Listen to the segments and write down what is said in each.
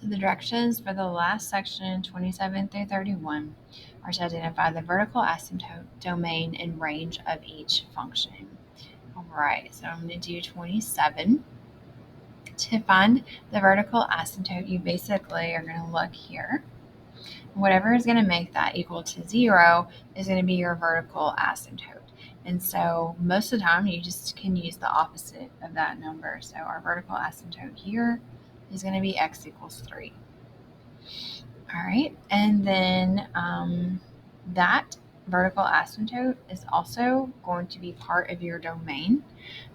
So the directions for the last section, 27 through 31, are to identify the vertical asymptote, domain, and range of each function. All right, so I'm going to do 27. To find the vertical asymptote, you basically are going to look here. Whatever is going to make that equal to 0 is going to be your vertical asymptote. And so most of the time, you just can use the opposite of that number. So our vertical asymptote here is going to be x equals 3. All right, and then that vertical asymptote is also going to be part of your domain,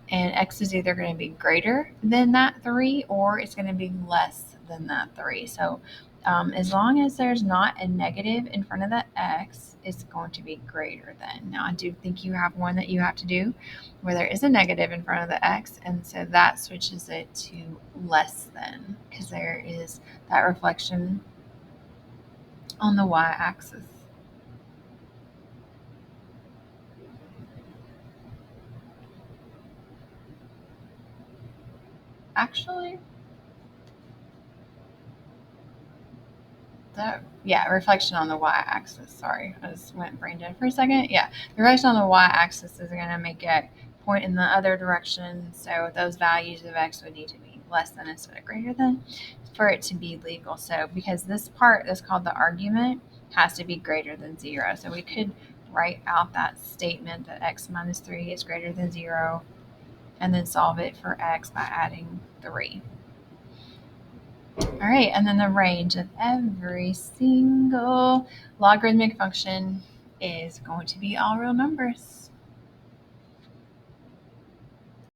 and x is either going to be greater than that 3 or it's going to be less than that 3. So as long as there's not a negative in front of the x, it's going to be greater than. Now, I do think you have one that you have to do where there is a negative in front of the x, and so that switches it to less than, because there is that reflection on the y-axis. Actually, reflection on the y-axis. Sorry, I just went brain dead for a second. Yeah, the reflection on the y-axis is going to make it point in the other direction. So those values of x would need to be less than instead of greater than for it to be legal. So because this part is called the argument, has to be greater than 0. So we could write out that statement that x minus 3 is greater than 0 and then solve it for x by adding 3. All right, and then the range of every single logarithmic function is going to be all real numbers.